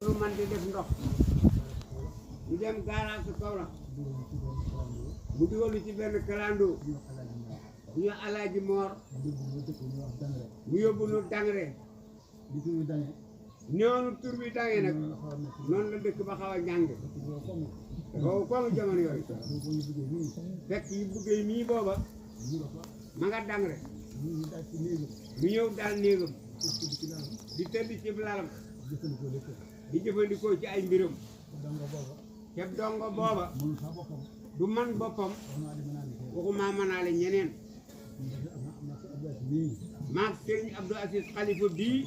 lu man di def ndox ñu dem garage Kaolack mu dugal ci benn kalandoo bu ñu Alaaji Moor mu yóbbu nu Dangre noonu tur bi dangee nag noonu la dëkk ba xaw a ñàng boobu comme jamono yooyu fekk yu buggee mii booba ma nga Dangre mu ñëw daal néegam di tëdd ci lalam di jëfandikoo ci ay mbiram te dongo booba du man boppam waxuma mënaale ñeneen maam Serigne Abdou Aziz Khalifa bii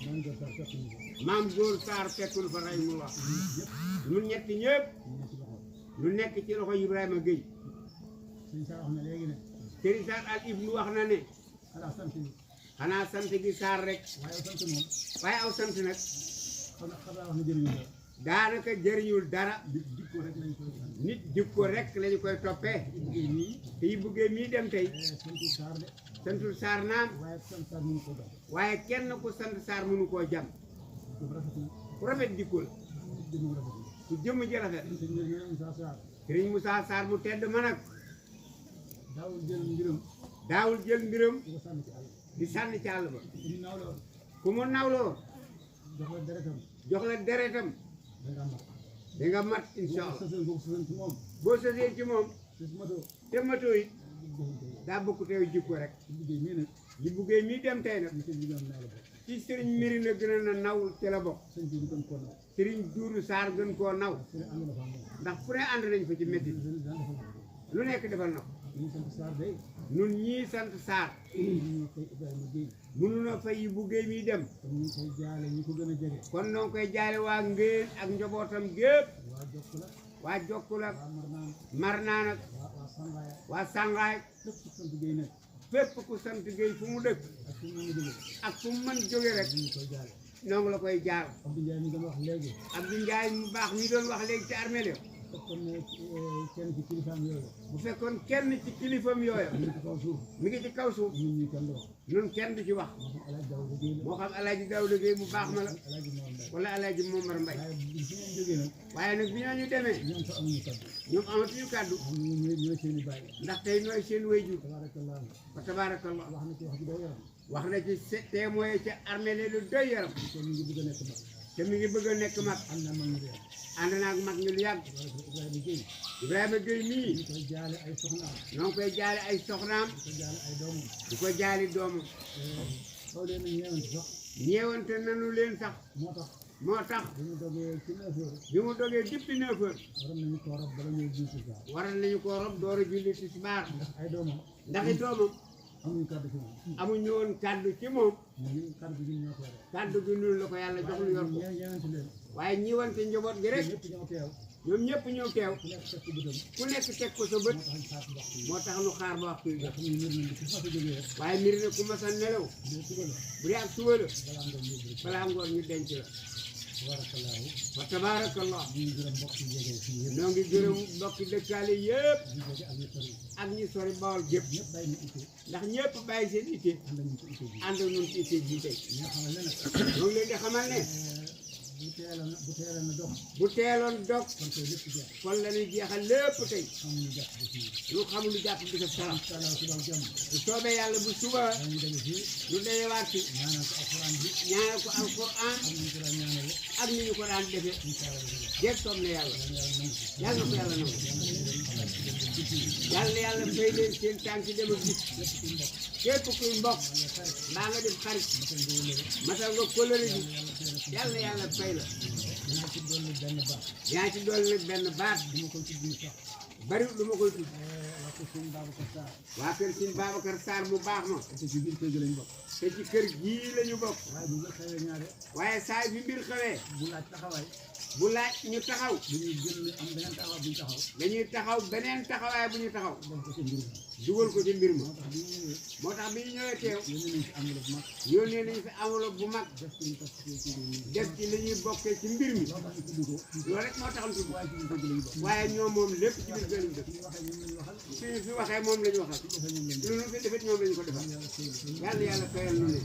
maam Góor Sarr fekkul fa rahimullah ñun ñett ñëpp ñu nekk ci loxo Ibrahima Gueye Serigne Sarr al Ibnu wax na ne xanaa sant gi Sarr rek waaye aw sant nag daanaka jëriñul dara nit jikko rek lañu koy toppee te yi buggee mii dem tey santul Sarr naam waaye kenn ku sant Sarr mënu koo jam ku rafet jikko la ku jëmm ji rafet Sëriñ Moussa Sarr mu tedd ma nag daawul jël mbiram di sànni ci àll ba ku mu nawloo jox la deretam da nga mat incha allah boo sësee ci moom te matoo it daa bokk teew jikko rek li buggee mii dem tey nag ci sëriñ Miri na gën a na naw ci la bokk sëriñ Duudu Sarr gën koo naw ndax fu ne ànd nañ fa ci métti lu nekk defal na ko nun ñii sant Sarr mënu na fay yi buggee mii dem kon noo koy jaale waa Ngéen ak njabootam gépp waa Jokkul ak Marnaan ak waa Sangaay fépp ku sant Gueye fu mu dëkk ak fu mu mën jóge rek noo ngi la koy jaar Abdou Ndiaye mu baax mi doon wax léegi ci armée la bu fekkoon kenn ci kilifam yooyu mi ngi ci kaw suuf ñun kenn du ci wax moo xam Alaaji Daawda Gueye mu baax ma la wala Alaaji Momar Mbay waaye nag bi ñooñu demee ñoom amatuñu kàddu ndax tey nooy seen wayjur fa tabaarakallah wax na ci témoin ca armée lu doy yaram te mi ngi bëgg a nekk mag ànd naag mag ñu lu yàgg Ibrahima Gueye mii ñoo ngi koy jaale ay soxnaam di ko jaali doomam ñeewante nanu leen sax moo tax bi mu dogee depuis 9 heures waral nañu ko rob door a julli tisbaar ndax i doomam amuñu woon kàddu ci moom kàddu gi ñun la ko yàlla jox lu yor ko waaye ñiwante njaboot gi rek ñoom ñëpp ñëw teew ku nekk teg ko sa bët moo tax nu xaar ba waxtu jot waaye mbir ne ku mas a nelaw bu dee ak suba la balaa ngoon ñu denc la wa tabaarakallah noo ngi gërëm mbokki dëkkaale yëpp ak ñi sori Bawol gépp ndax ñëpp bàyyi seen itte ànd ak ñun ci itte ji tey ñoo ngi leen di xamal ne bu teeloon dog kon la ñuy jeexal lépp tey lu xamul lu jàpp bi sa salam bu soobee yàlla bu suba lu dajewaat ci ñaanal ko alquran ak ni ñu ko daan defee jéeg soob na yàlla yàlla na ko yàlla nangu yàlla fay leen seen tànk dem ak gis képp kuy mbokk mbaa nga def xarit matal nga kóllëre gi yàlla fay la yaa ci dolli nag benn baat bari lu ma koy tudd waa kër Sëñ Babacar Sarr mu baax ma te ci kër gii lañu bokk waaye saa bi mbir xewee bu laaj ñu taxaw dañuy taxaw beneen taxawaay bu ñu taxaw dugal ko ci mbir ma moo tax bi ñu ñëwee teew yónnee nañu fi enveloppe bu mag def ci li ñuy bokkee ci mbir mi loolu rek moo tax ñu tudd waaye ñoom moom lépp ci biir gën def suñu fi waxee moom la ñu waxal lu ñu fi defet ñoom la ñu ko defal yàlla fayal ñu ne